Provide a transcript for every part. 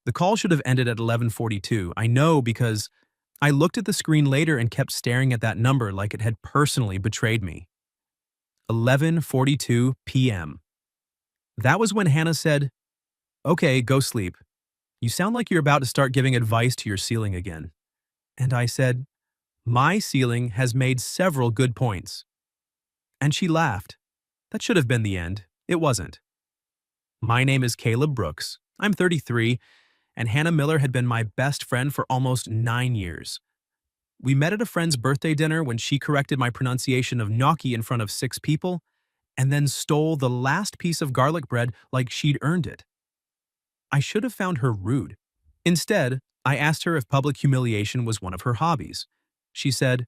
The call should have ended at 11:42. I know because I looked at the screen later and kept staring at that number like it had personally betrayed me. 11:42 p.m. That was when Hannah said, "Okay, go sleep. You sound like you're about to start giving advice to your ceiling again." And I said, "My ceiling has made several good points." And she laughed. That should have been the end. It wasn't. My name is Caleb Brooks. I'm 33, and Hannah Miller had been my best friend for almost 9 years. We met at a friend's birthday dinner when she corrected my pronunciation of gnocchi in front of 6 people, and then stole the last piece of garlic bread like she'd earned it. I should have found her rude. Instead, I asked her if public humiliation was one of her hobbies. She said,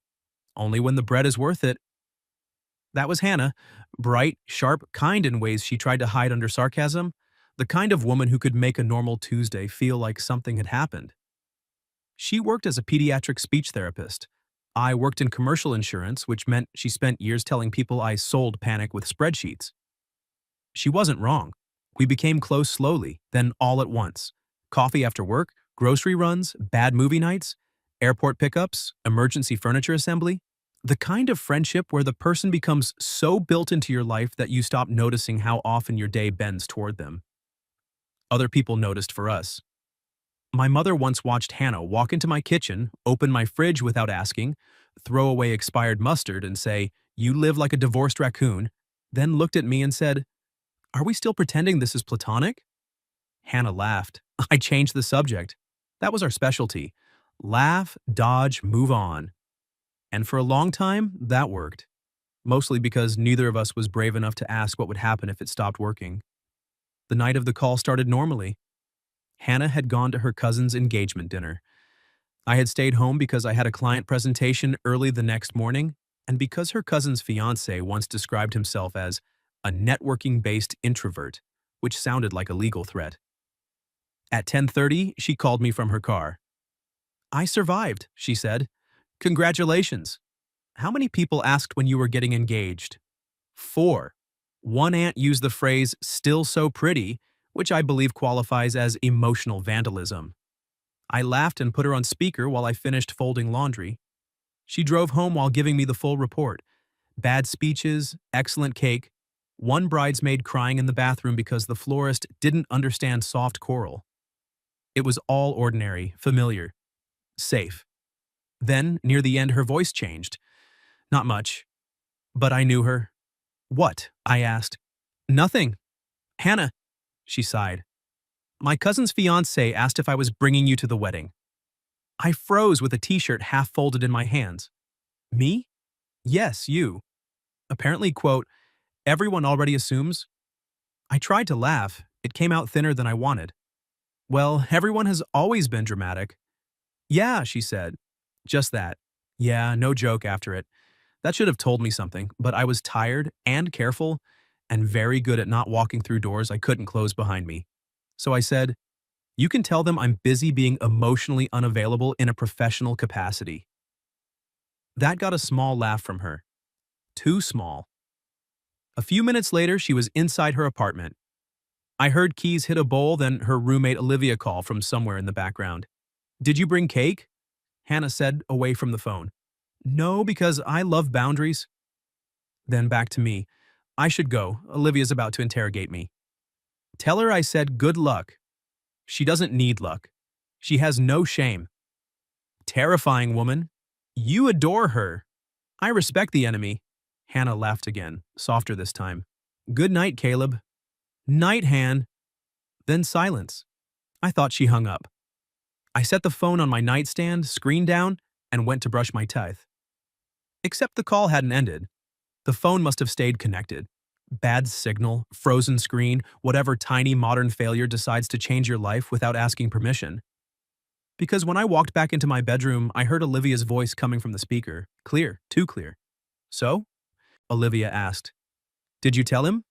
"Only when the bread is worth it." That was Hannah, bright, sharp, kind in ways she tried to hide under sarcasm, the kind of woman who could make a normal Tuesday feel like something had happened. She worked as a pediatric speech therapist. I worked in commercial insurance, which meant she spent years telling people I sold panic with spreadsheets. She wasn't wrong. We became close slowly, then all at once. Coffee after work, grocery runs, bad movie nights, airport pickups, emergency furniture assembly. The kind of friendship where the person becomes so built into your life that you stop noticing how often your day bends toward them. Other people noticed for us. My mother once watched Hannah walk into my kitchen, open my fridge without asking, throw away expired mustard and say, "You live like a divorced raccoon," then looked at me and said, "Are we still pretending this is platonic?" Hannah laughed. I changed the subject. That was our specialty. Laugh, dodge, move on. And for a long time, that worked. Mostly because neither of us was brave enough to ask what would happen if it stopped working. The night of the call started normally. Hannah had gone to her cousin's engagement dinner. I had stayed home because I had a client presentation early the next morning, and because her cousin's fiancé once described himself as a networking-based introvert, which sounded like a legal threat. At 10:30, she called me from her car. "I survived," she said. "Congratulations." "How many people asked when you were getting engaged?" "4. One aunt used the phrase, 'still so pretty,' which I believe qualifies as emotional vandalism." I laughed and put her on speaker while I finished folding laundry. She drove home while giving me the full report. Bad speeches, excellent cake, one bridesmaid crying in the bathroom because the florist didn't understand soft coral. It was all ordinary, familiar, safe. Then, near the end, her voice changed. Not much. But I knew her. "What?" I asked. "Nothing. Hannah," she sighed. "My cousin's fiancé asked if I was bringing you to the wedding." I froze with a t-shirt half folded in my hands. "Me?" "Yes, you. Apparently, quote, everyone already assumes." I tried to laugh. It came out thinner than I wanted. "Well, everyone has always been dramatic." "Yeah," she said. Just that. Yeah, no joke after it. That should have told me something, but I was tired and careful and very good at not walking through doors I couldn't close behind me. So I said, "You can tell them I'm busy being emotionally unavailable in a professional capacity." That got a small laugh from her. Too small. A few minutes later, she was inside her apartment. I heard keys hit a bowl, then her roommate Olivia call from somewhere in the background. "Did you bring cake?" Hannah said, away from the phone. "No, because I love boundaries." Then back to me. "I should go. Olivia's about to interrogate me." "Tell her I said good luck." "She doesn't need luck. She has no shame." "Terrifying woman." "You adore her." "I respect the enemy." Hannah laughed again, softer this time. "Good night, Caleb." "Night, Han." Then silence. I thought she hung up. I set the phone on my nightstand, screen down, and went to brush my teeth. Except the call hadn't ended. The phone must have stayed connected. Bad signal, frozen screen, whatever tiny modern failure decides to change your life without asking permission. Because when I walked back into my bedroom, I heard Olivia's voice coming from the speaker. Clear, too clear. "So?" Olivia asked. "Did you tell him?"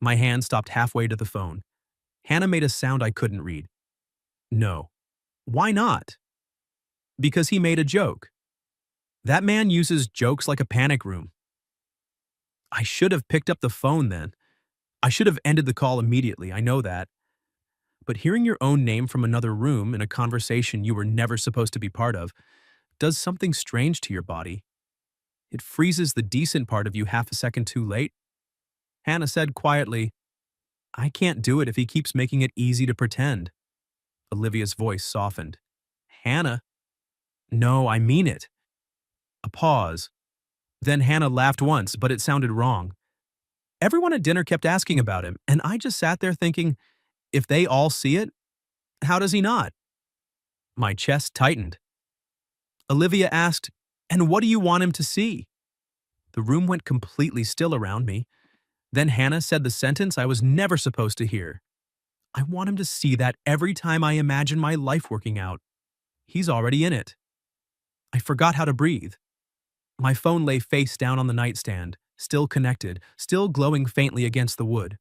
My hand stopped halfway to the phone. Hannah made a sound I couldn't read. "No." "Why not?" "Because he made a joke. That man uses jokes like a panic room." I should have picked up the phone then. I should have ended the call immediately, I know that. But hearing your own name from another room in a conversation you were never supposed to be part of does something strange to your body. It freezes the decent part of you half a second too late. Hannah said quietly, I can't do it if he keeps making it easy to pretend. Olivia's voice softened. Hannah? No, I mean it. A pause. Then Hannah laughed once, but it sounded wrong. Everyone at dinner kept asking about him, and I just sat there thinking, if they all see it, how does he not? My chest tightened. Olivia asked, and what do you want him to see? The room went completely still around me. Then Hannah said the sentence I was never supposed to hear. I want him to see that every time I imagine my life working out. He's already in it. I forgot how to breathe. My phone lay face down on the nightstand, still connected, still glowing faintly against the wood.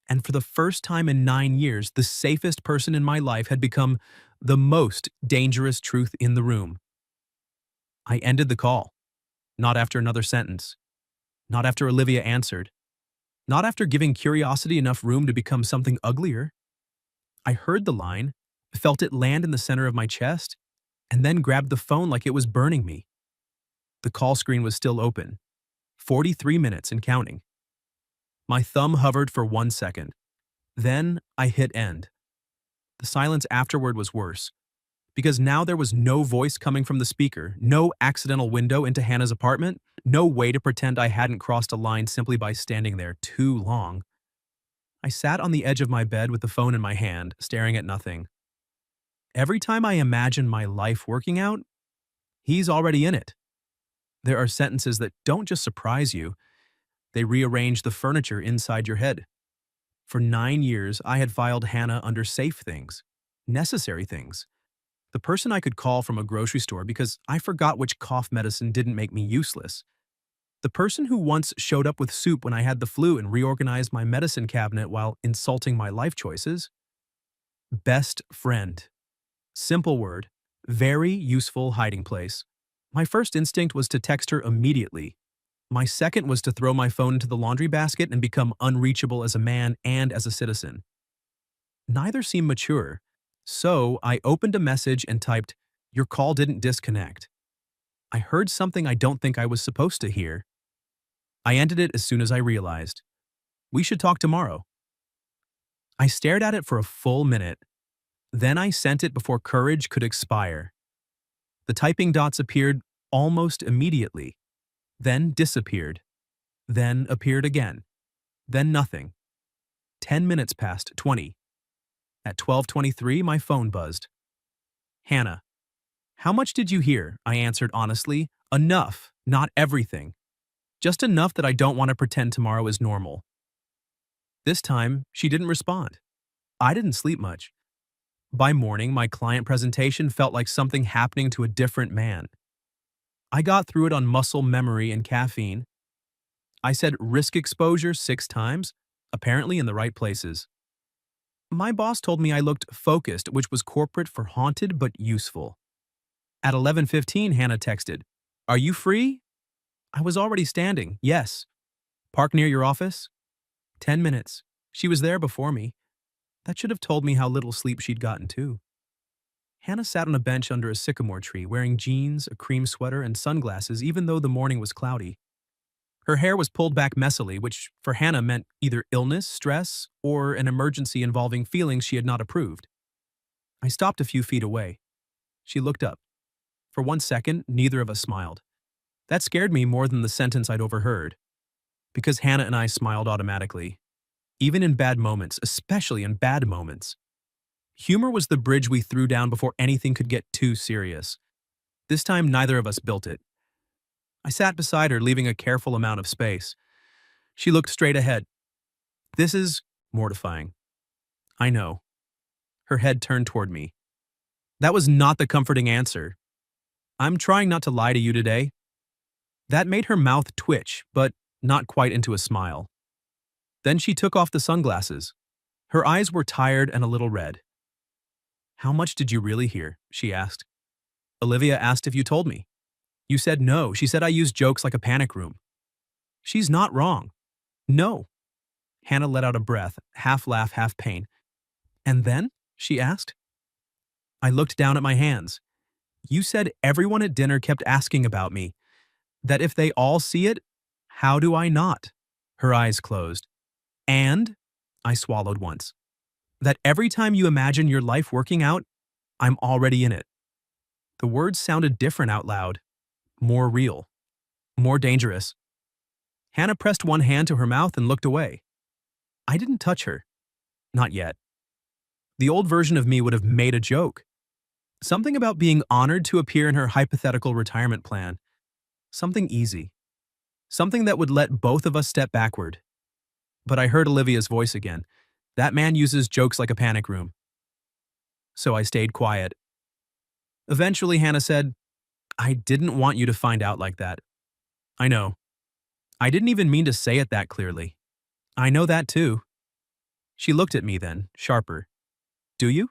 And for the first time in 9 years, the safest person in my life had become the most dangerous truth in the room. I ended the call. Not after another sentence. Not after Olivia answered. Not after giving curiosity enough room to become something uglier. I heard the line, felt it land in the center of my chest, and then grabbed the phone like it was burning me. The call screen was still open. 43 minutes and counting. My thumb hovered for 1 second. Then I hit end. The silence afterward was worse, because now there was no voice coming from the speaker, no accidental window into Hannah's apartment, no way to pretend I hadn't crossed a line simply by standing there too long. I sat on the edge of my bed with the phone in my hand, staring at nothing. Every time I imagine my life working out, he's already in it. There are sentences that don't just surprise you, they rearrange the furniture inside your head. For 9 years, I had filed Hannah under safe things, necessary things. The person I could call from a grocery store because I forgot which cough medicine didn't make me useless. The person who once showed up with soup when I had the flu and reorganized my medicine cabinet while insulting my life choices. Best friend. Simple word, very useful hiding place. My first instinct was to text her immediately. My second was to throw my phone into the laundry basket and become unreachable as a man and as a citizen. Neither seemed mature, so I opened a message and typed, "Your call didn't disconnect." I heard something I don't think I was supposed to hear. I ended it as soon as I realized. We should talk tomorrow. I stared at it for a full minute. Then I sent it before courage could expire. The typing dots appeared almost immediately, then disappeared, then appeared again, then nothing. 10 minutes passed, 20. At 12:23, my phone buzzed. Hannah. How much did you hear? I answered honestly. Enough, not everything. Just enough that I don't want to pretend tomorrow is normal. This time, she didn't respond. I didn't sleep much. By morning, my client presentation felt like something happening to a different man. I got through it on muscle memory and caffeine. I said risk exposure 6 times, apparently in the right places. My boss told me I looked focused, which was corporate for haunted but useful. At 11:15, Hannah texted, "Are you free?" I was already standing. Yes. Park near your office? 10 minutes. She was there before me. That should have told me how little sleep she'd gotten, too. Hannah sat on a bench under a sycamore tree, wearing jeans, a cream sweater, and sunglasses even though the morning was cloudy. Her hair was pulled back messily, which for Hannah meant either illness, stress, or an emergency involving feelings she had not approved. I stopped a few feet away. She looked up. For 1 second, neither of us smiled. That scared me more than the sentence I'd overheard. Because Hannah and I smiled automatically. Even in bad moments, especially in bad moments. Humor was the bridge we threw down before anything could get too serious. This time, neither of us built it. I sat beside her, leaving a careful amount of space. She looked straight ahead. This is mortifying. I know. Her head turned toward me. That was not the comforting answer. I'm trying not to lie to you today. That made her mouth twitch, but not quite into a smile. Then she took off the sunglasses. Her eyes were tired and a little red. How much did you really hear? She asked. Olivia asked if you told me. You said no. She said I used jokes like a panic room. She's not wrong. No. Hannah let out a breath, half laugh, half pain. And then? She asked. I looked down at my hands. You said everyone at dinner kept asking about me, that if they all see it, how do I not? Her eyes closed. And, I swallowed once, that every time you imagine your life working out, I'm already in it. The words sounded different out loud, more real, more dangerous. Hannah pressed one hand to her mouth and looked away. I didn't touch her. Not yet. The old version of me would have made a joke. Something about being honored to appear in her hypothetical retirement plan. Something easy. Something that would let both of us step backward. But I heard Olivia's voice again. That man uses jokes like a panic room. So I stayed quiet. Eventually, Hannah said, I didn't want you to find out like that. I know. I didn't even mean to say it that clearly. I know that too. She looked at me then, sharper. Do you?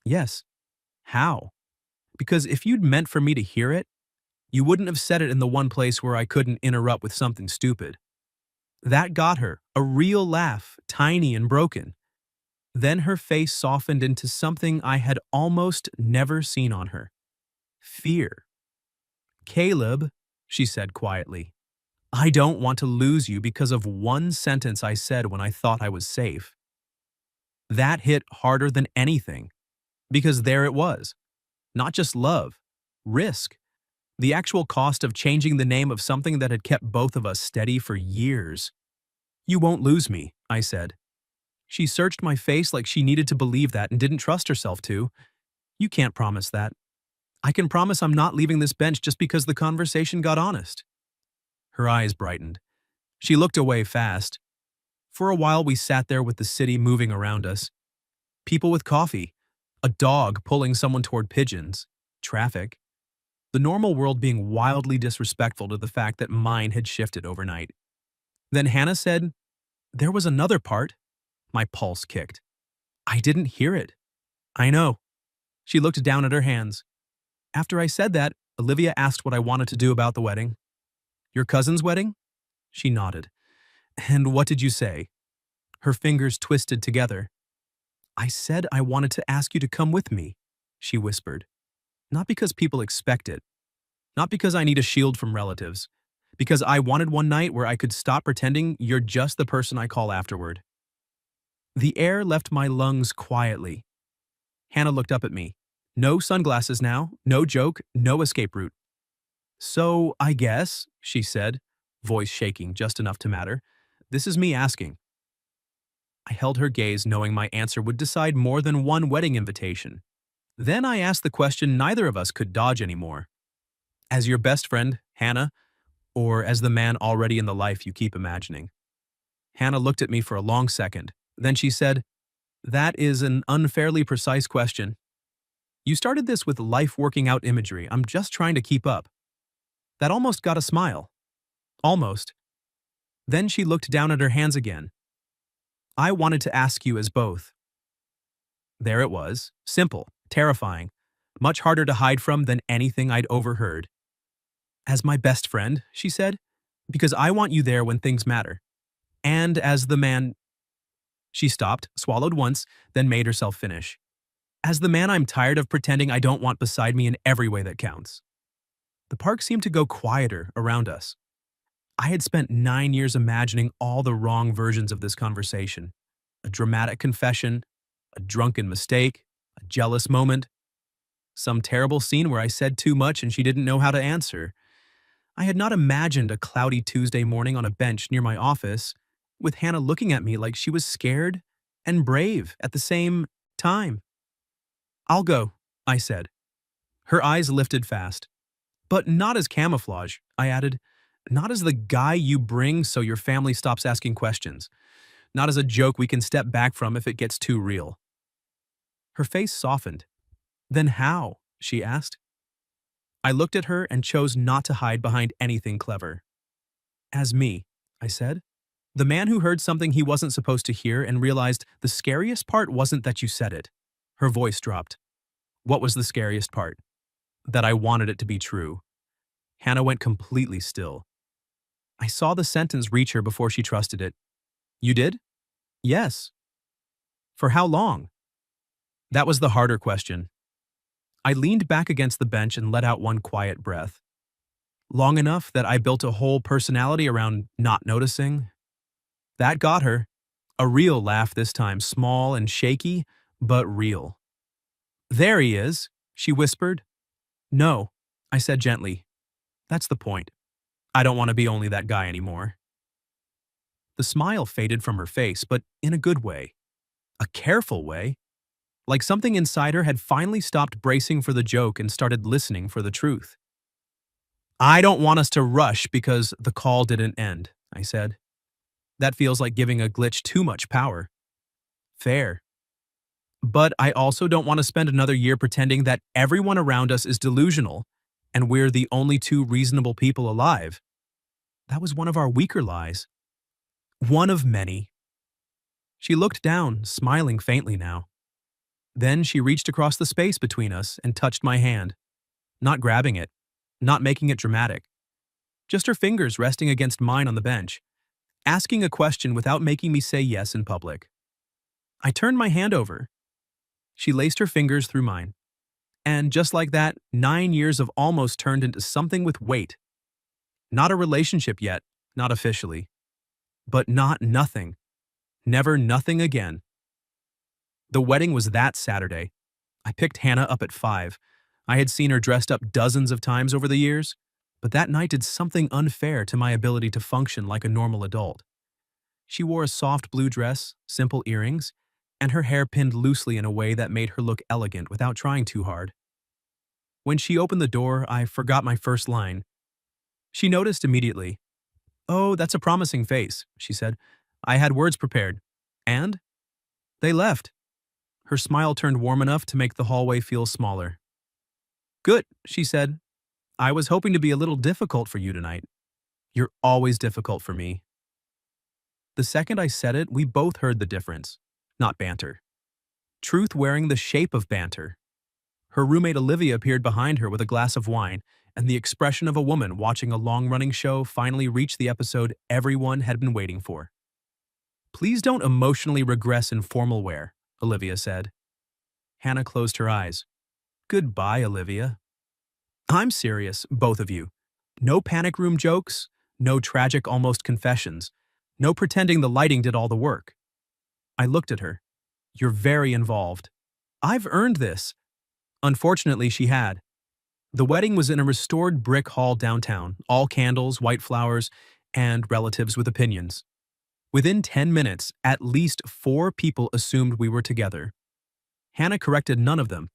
Yes. How? Because if you'd meant for me to hear it, you wouldn't have said it in the one place where I couldn't interrupt with something stupid. That got her, a real laugh, tiny and broken. Then her face softened into something I had almost never seen on her. Fear. Caleb, she said quietly, I don't want to lose you because of one sentence I said when I thought I was safe. That hit harder than anything, because there it was. Not just love, risk. The actual cost of changing the name of something that had kept both of us steady for years. You won't lose me, I said. She searched my face like she needed to believe that and didn't trust herself to. You can't promise that. I can promise I'm not leaving this bench just because the conversation got honest. Her eyes brightened. She looked away fast. For a while we sat there with the city moving around us. People with coffee, a dog pulling someone toward pigeons, traffic. The normal world being wildly disrespectful to the fact that mine had shifted overnight. Then Hannah said, there was another part. My pulse kicked. I didn't hear it. I know. She looked down at her hands. After I said that, Olivia asked what I wanted to do about the wedding. Your cousin's wedding? She nodded. And what did you say? Her fingers twisted together. I said I wanted to ask you to come with me, she whispered. Not because people expect it. Not because I need a shield from relatives. Because I wanted one night where I could stop pretending you're just the person I call afterward. The air left my lungs quietly. Hannah looked up at me. No sunglasses now, no joke, no escape route. So, I guess, she said, voice shaking just enough to matter, this is me asking. I held her gaze knowing my answer would decide more than one wedding invitation. Then I asked the question neither of us could dodge anymore. As your best friend, Hannah, or as the man already in the life you keep imagining? Hannah looked at me for a long second. Then she said, that is an unfairly precise question. You started this with life working out imagery. I'm just trying to keep up. That almost got a smile. Almost. Then she looked down at her hands again. I wanted to ask you as both. There it was, simple, terrifying, much harder to hide from than anything I'd overheard. As my best friend, she said, because I want you there when things matter. And as the man... She stopped, swallowed once, then made herself finish. As the man I'm tired of pretending I don't want beside me in every way that counts. The park seemed to go quieter around us. I had spent 9 years imagining all the wrong versions of this conversation. A dramatic confession, a drunken mistake, a jealous moment, some terrible scene where I said too much and she didn't know how to answer. I had not imagined a cloudy Tuesday morning on a bench near my office, with Hannah looking at me like she was scared and brave at the same time. I'll go, I said. Her eyes lifted fast. But not as camouflage, I added. Not as the guy you bring so your family stops asking questions. Not as a joke we can step back from if it gets too real. Her face softened. Then how? She asked. I looked at her and chose not to hide behind anything clever. As me, I said. The man who heard something he wasn't supposed to hear and realized the scariest part wasn't that you said it. Her voice dropped. What was the scariest part? That I wanted it to be true. Hannah went completely still. I saw the sentence reach her before she trusted it. You did? Yes. For how long? That was the harder question. I leaned back against the bench and let out one quiet breath. Long enough that I built a whole personality around not noticing. That got her. A real laugh this time, small and shaky, but real. There he is, she whispered. No, I said gently. That's the point. I don't want to be only that guy anymore. The smile faded from her face, but in a good way. A careful way. Like something inside her had finally stopped bracing for the joke and started listening for the truth. I don't want us to rush because the call didn't end, I said. That feels like giving a glitch too much power. Fair. But I also don't want to spend another year pretending that everyone around us is delusional and we're the only two reasonable people alive. That was one of our weaker lies. One of many. She looked down, smiling faintly now. Then she reached across the space between us and touched my hand, not grabbing it, not making it dramatic. Just her fingers resting against mine on the bench, asking a question without making me say yes in public. I turned my hand over. She laced her fingers through mine. And just like that, 9 years of almost turned into something with weight. Not a relationship yet, not officially. But not nothing. Never nothing again. The wedding was that Saturday. I picked Hannah up at 5. I had seen her dressed up dozens of times over the years, but that night did something unfair to my ability to function like a normal adult. She wore a soft blue dress, simple earrings, and her hair pinned loosely in a way that made her look elegant without trying too hard. When she opened the door, I forgot my first line. She noticed immediately. "Oh, that's a promising face," she said. "I had words prepared." And? They left. Her smile turned warm enough to make the hallway feel smaller. "Good," she said. "I was hoping to be a little difficult for you tonight. You're always difficult for me." The second I said it, we both heard the difference. Not banter. Truth wearing the shape of banter. Her roommate Olivia appeared behind her with a glass of wine, and the expression of a woman watching a long-running show finally reached the episode everyone had been waiting for. "Please don't emotionally regress in formal wear," Olivia said. Hannah closed her eyes. "Goodbye, Olivia." "I'm serious, both of you. No panic room jokes, no tragic almost confessions, no pretending the lighting did all the work." I looked at her. "You're very involved." "I've earned this." Unfortunately, she had. The wedding was in a restored brick hall downtown, all candles, white flowers, and relatives with opinions. Within 10 minutes, at least 4 people assumed we were together. Hannah corrected none of them.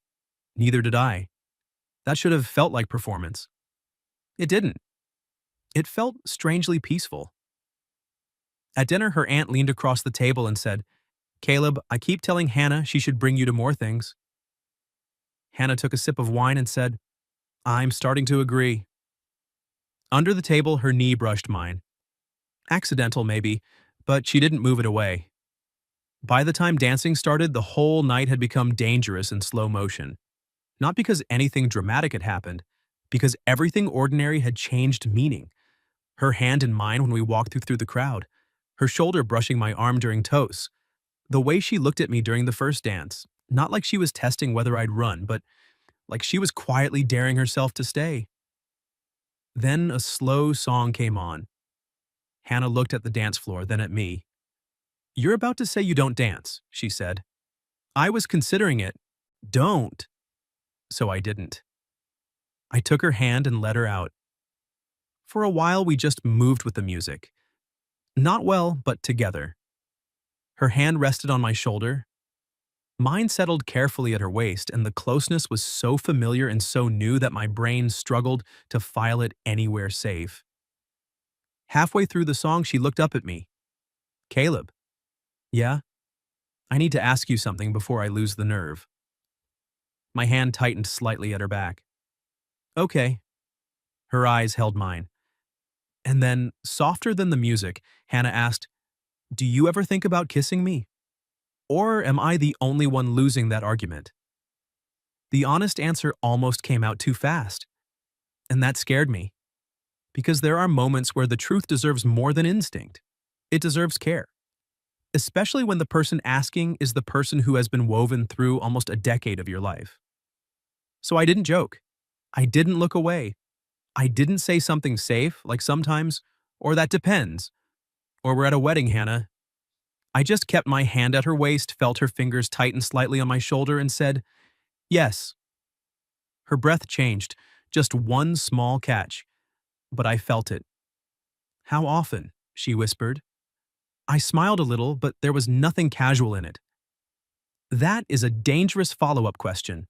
Neither did I. That should have felt like performance. It didn't. It felt strangely peaceful. At dinner, her aunt leaned across the table and said, "Caleb, I keep telling Hannah she should bring you to more things." Hannah took a sip of wine and said, "I'm starting to agree." Under the table, her knee brushed mine. Accidental, maybe, but she didn't move it away. By the time dancing started, the whole night had become dangerous in slow motion. Not because anything dramatic had happened, because everything ordinary had changed meaning. Her hand in mine when we walked through the crowd, her shoulder brushing my arm during toasts, the way she looked at me during the first dance, not like she was testing whether I'd run, but like she was quietly daring herself to stay. Then a slow song came on. Hannah looked at the dance floor, then at me. "You're about to say you don't dance," she said. I was considering it. Don't. So I didn't. I took her hand and led her out. For a while, we just moved with the music. Not well, but together. Her hand rested on my shoulder. Mine settled carefully at her waist, and the closeness was so familiar and so new that my brain struggled to file it anywhere safe. Halfway through the song, she looked up at me. "Caleb." "Yeah? I need to ask you something before I lose the nerve." My hand tightened slightly at her back. "Okay." Her eyes held mine. And then, softer than the music, Hannah asked, "Do you ever think about kissing me? Or am I the only one losing that argument?" The honest answer almost came out too fast. And that scared me. Because there are moments where the truth deserves more than instinct. It deserves care. especially when the person asking is the person who has been woven through almost a decade of your life. So I didn't joke. I didn't look away. I didn't say something safe, like sometimes, or that depends, or we're at a wedding, Hannah. I just kept my hand at her waist, felt her fingers tighten slightly on my shoulder, and said, yes. Her breath changed, just one small catch, but I felt it. How often? She whispered. I smiled a little, but there was nothing casual in it. That is a dangerous follow-up question.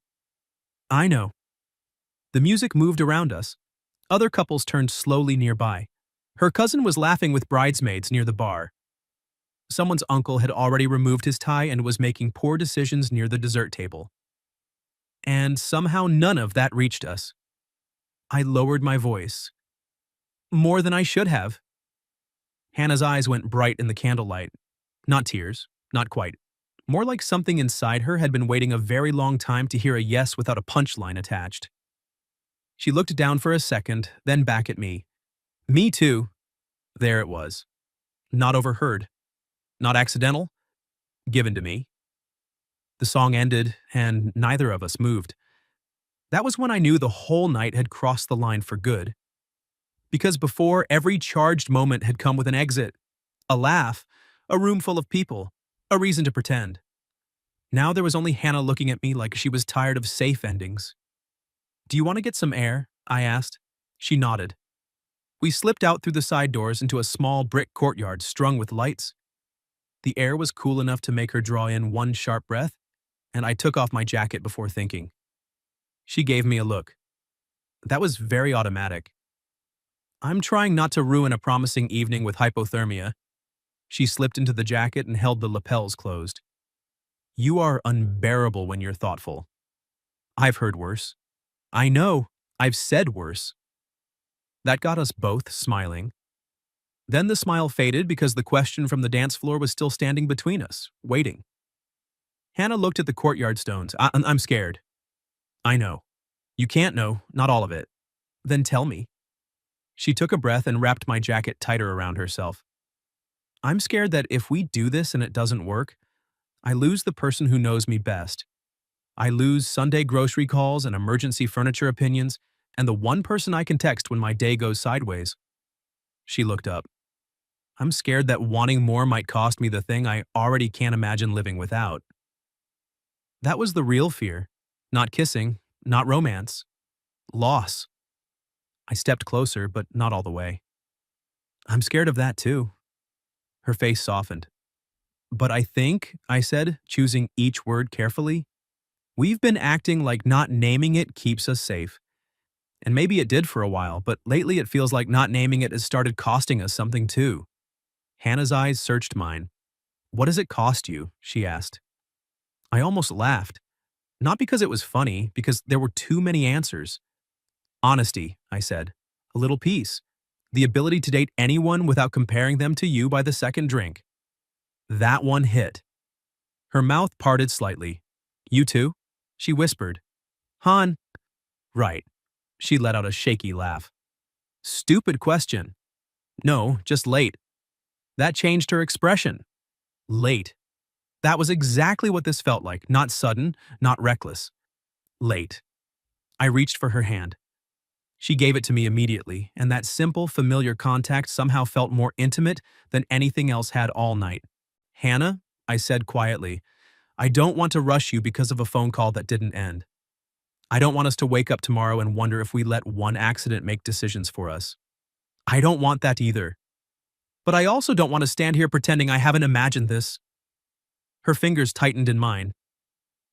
I know. The music moved around us. Other couples turned slowly nearby. Her cousin was laughing with bridesmaids near the bar. Someone's uncle had already removed his tie and was making poor decisions near the dessert table. And somehow none of that reached us. I lowered my voice. More than I should have. Hannah's eyes went bright in the candlelight. Not tears, not quite. More like something inside her had been waiting a very long time to hear a yes without a punchline attached. She looked down for a second, then back at me. Me too. There it was. Not overheard. Not accidental. Given to me. The song ended, and neither of us moved. That was when I knew the whole night had crossed the line for good. Because before, every charged moment had come with an exit. A laugh, a room full of people, a reason to pretend. Now there was only Hannah looking at me like she was tired of safe endings. Do you want to get some air? I asked. She nodded. We slipped out through the side doors into a small brick courtyard strung with lights. The air was cool enough to make her draw in one sharp breath, and I took off my jacket before thinking. She gave me a look. That was very automatic. I'm trying not to ruin a promising evening with hypothermia. She slipped into the jacket and held the lapels closed. You are unbearable when you're thoughtful. I've heard worse. I know, I've said worse. That got us both smiling. Then the smile faded because the question from the dance floor was still standing between us, waiting. Hannah looked at the courtyard stones. I'm scared. I know. You can't know, not all of it. Then tell me. She took a breath and wrapped my jacket tighter around herself. I'm scared that if we do this and it doesn't work, I lose the person who knows me best. I lose Sunday grocery calls and emergency furniture opinions, and the one person I can text when my day goes sideways. She looked up. I'm scared that wanting more might cost me the thing I already can't imagine living without. That was the real fear. Not kissing, not romance. Loss. I stepped closer, but not all the way. I'm scared of that too. Her face softened. But I think, I said, choosing each word carefully, we've been acting like not naming it keeps us safe. And maybe it did for a while, but lately it feels like not naming it has started costing us something too. Hannah's eyes searched mine. What does it cost you? She asked. I almost laughed. Not because it was funny, because there were too many answers. Honesty, I said. A little peace. The ability to date anyone without comparing them to you by the second drink. That one hit. Her mouth parted slightly. You too? She whispered. Han. Right. She let out a shaky laugh. Stupid question. No, just late. That changed her expression. Late. That was exactly what this felt like. Not sudden, not reckless. Late. I reached for her hand. She gave it to me immediately, and that simple, familiar contact somehow felt more intimate than anything else had all night. Hannah, I said quietly, I don't want to rush you because of a phone call that didn't end. I don't want us to wake up tomorrow and wonder if we let one accident make decisions for us. I don't want that either. But I also don't want to stand here pretending I haven't imagined this. Her fingers tightened in mine.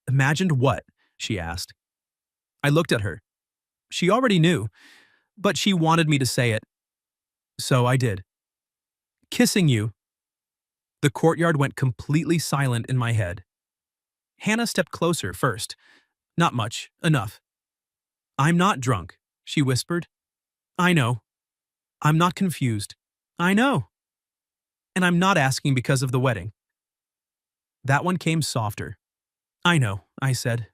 Imagined what? She asked. I looked at her. She already knew, but she wanted me to say it. So I did. Kissing you. The courtyard went completely silent in my head. Hannah stepped closer first. Not much, enough. I'm not drunk, she whispered. I know. I'm not confused. I know. And I'm not asking because of the wedding. That one came softer. I know, I said.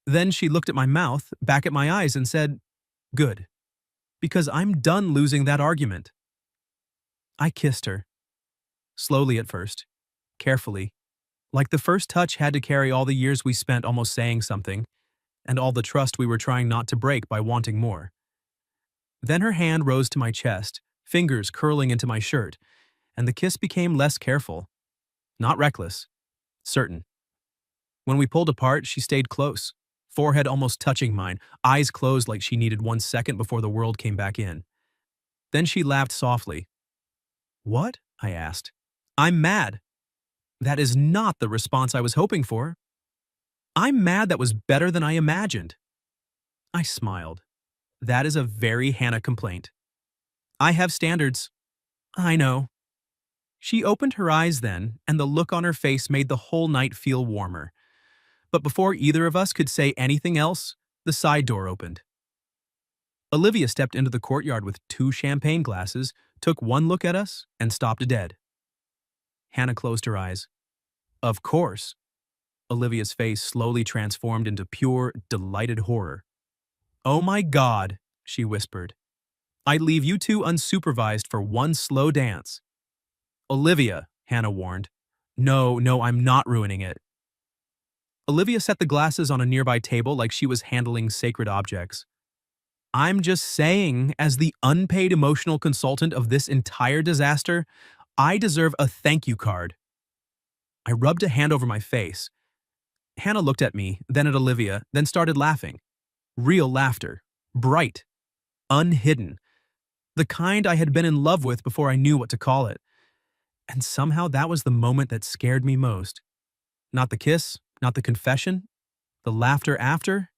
Then she looked at my mouth, back at my eyes, and said, Good. Because I'm done losing that argument. I kissed her. Slowly at first. carefully, like the first touch had to carry all the years we spent almost saying something, and all the trust we were trying not to break by wanting more. Then her hand rose to my chest, fingers curling into my shirt, and the kiss became less careful. Not reckless, certain. When we pulled apart, she stayed close, forehead almost touching mine, eyes closed like she needed 1 second before the world came back in. Then she laughed softly. What? I asked. I'm mad. That is not the response I was hoping for. I'm mad that was better than I imagined. I smiled. That is a very Hannah complaint. I have standards. I know. She opened her eyes then, and the look on her face made the whole night feel warmer. But before either of us could say anything else, the side door opened. Olivia stepped into the courtyard with 2 champagne glasses, took one look at us, and stopped dead. Hannah closed her eyes. Of course. Olivia's face slowly transformed into pure, delighted horror. Oh my God, she whispered. I'd leave you two unsupervised for one slow dance. Olivia, Hannah warned. No, I'm not ruining it. Olivia set the glasses on a nearby table like she was handling sacred objects. I'm just saying, as the unpaid emotional consultant of this entire disaster, I deserve a thank you card. I rubbed a hand over my face. Hannah looked at me, then at Olivia, then started laughing. Real laughter. Bright. Unhidden. The kind I had been in love with before I knew what to call it. And somehow that was the moment that scared me most. Not the kiss, not the confession, the laughter after,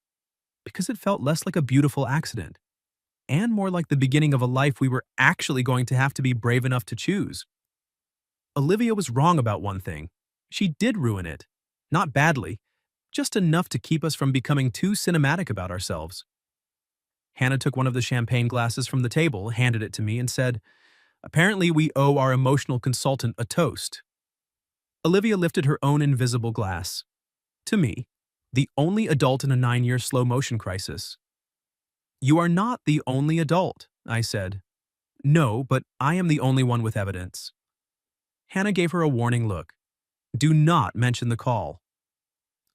because it felt less like a beautiful accident, and more like the beginning of a life we were actually going to have to be brave enough to choose. Olivia was wrong about one thing. She did ruin it. Not badly, just enough to keep us from becoming too cinematic about ourselves. Hannah took one of the champagne glasses from the table, handed it to me, and said, Apparently we owe our emotional consultant a toast. Olivia lifted her own invisible glass. To me, the only adult in a 9-year slow-motion crisis. You are not the only adult, I said. No, but I am the only one with evidence. Hannah gave her a warning look. Do not mention the call.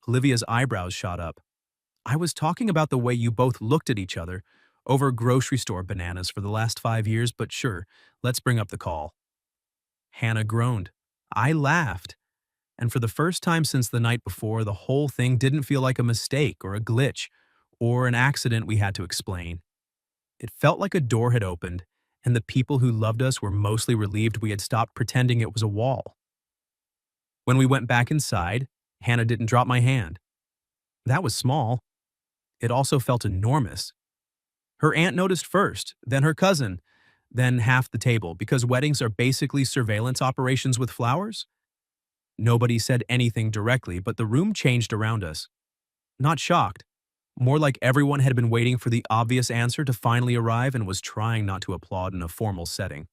Olivia's eyebrows shot up. I was talking about the way you both looked at each other over grocery store bananas for the last 5 years, but sure, let's bring up the call. Hannah groaned. I laughed. And for the first time since the night before, the whole thing didn't feel like a mistake or a glitch or an accident we had to explain. It felt like a door had opened, and the people who loved us were mostly relieved we had stopped pretending it was a wall. When we went back inside, Hannah didn't drop my hand. That was small. It also felt enormous. Her aunt noticed first, then her cousin, then half the table, because weddings are basically surveillance operations with flowers. Nobody said anything directly, but the room changed around us. Not shocked. More like everyone had been waiting for the obvious answer to finally arrive and was trying not to applaud in a formal setting.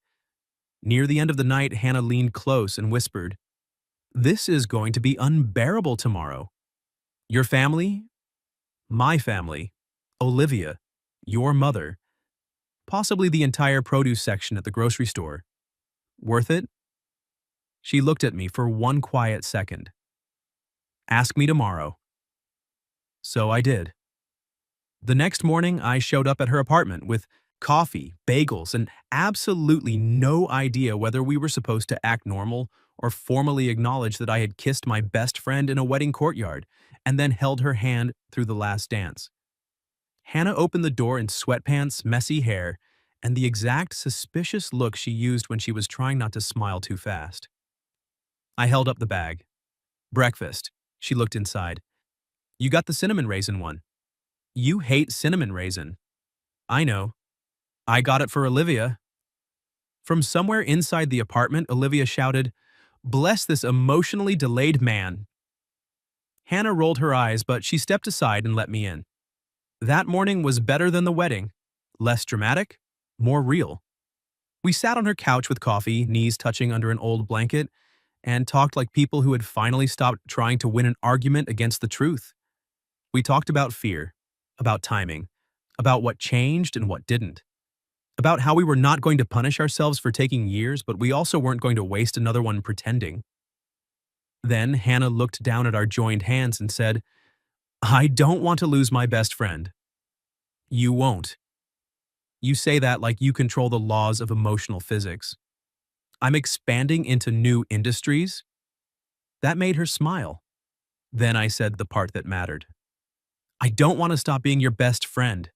Near the end of the night, Hannah leaned close and whispered, This is going to be unbearable tomorrow. Your family, my family, Olivia, your mother, possibly the entire produce section at the grocery store. Worth it? She looked at me for one quiet second. Ask me tomorrow. So I did. The next morning, I showed up at her apartment with coffee, bagels, and absolutely no idea whether we were supposed to act normal or formally acknowledge that I had kissed my best friend in a wedding courtyard and then held her hand through the last dance. Hannah opened the door in sweatpants, messy hair, and the exact suspicious look she used when she was trying not to smile too fast. I held up the bag. Breakfast. She looked inside. You got the cinnamon raisin one. You hate cinnamon raisin. I know. I got it for Olivia. From somewhere inside the apartment, Olivia shouted, Bless this emotionally delayed man. Hannah rolled her eyes, but she stepped aside and let me in. That morning was better than the wedding. Less dramatic, more real. We sat on her couch with coffee, knees touching under an old blanket, and talked like people who had finally stopped trying to win an argument against the truth. We talked about fear, about timing, about what changed and what didn't, about how we were not going to punish ourselves for taking years, but we also weren't going to waste another one pretending. Then Hannah looked down at our joined hands and said, I don't want to lose my best friend. You won't. You say that like you control the laws of emotional physics. I'm expanding into new industries? That made her smile. Then I said the part that mattered. I don't want to stop being your best friend.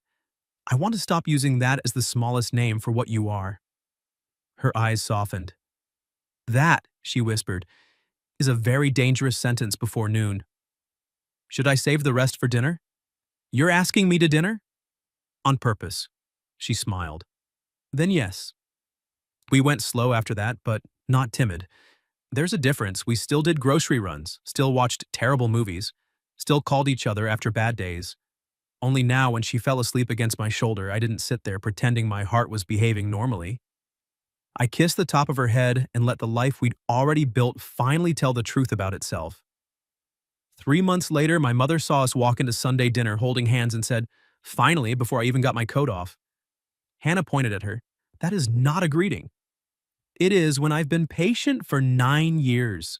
I want to stop using that as the smallest name for what you are. Her eyes softened. That, she whispered, is a very dangerous sentence before noon. Should I save the rest for dinner? You're asking me to dinner? On purpose. She smiled. Then yes. We went slow after that, but not timid. There's a difference. We still did grocery runs, still watched terrible movies, still called each other after bad days. Only now, when she fell asleep against my shoulder, I didn't sit there pretending my heart was behaving normally. I kissed the top of her head and let the life we'd already built finally tell the truth about itself. 3 months later, my mother saw us walk into Sunday dinner holding hands and said, finally, before I even got my coat off. Hannah pointed at her. That is not a greeting. It is when I've been patient for 9 years.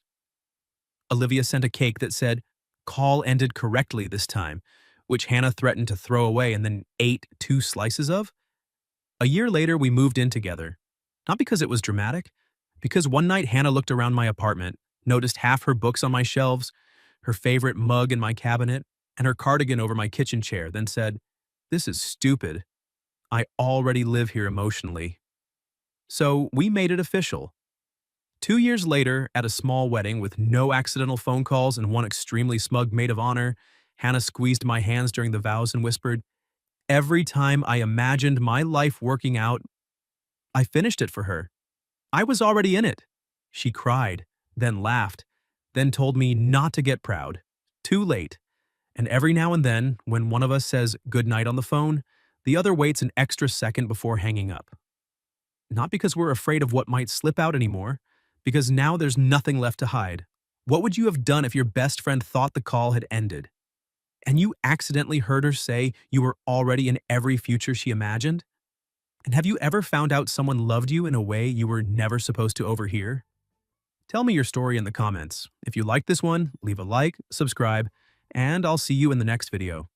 Olivia sent a cake that said, call ended correctly this time, which Hannah threatened to throw away and then ate 2 slices of. A year later, we moved in together. Not because it was dramatic, because one night Hannah looked around my apartment, noticed half her books on my shelves, her favorite mug in my cabinet, and her cardigan over my kitchen chair, then said, this is stupid. I already live here emotionally. So we made it official. 2 years later, at a small wedding with no accidental phone calls and one extremely smug maid of honor, Hannah squeezed my hands during the vows and whispered, every time I imagined my life working out, I finished it for her. I was already in it. She cried, then laughed, then told me not to get proud. Too late. And every now and then, when one of us says goodnight on the phone, the other waits an extra second before hanging up. Not because we're afraid of what might slip out anymore, because now there's nothing left to hide. What would you have done if your best friend thought the call had ended? And you accidentally heard her say you were already in every future she imagined? And have you ever found out someone loved you in a way you were never supposed to overhear? Tell me your story in the comments. If you liked this one, leave a like, subscribe, and I'll see you in the next video.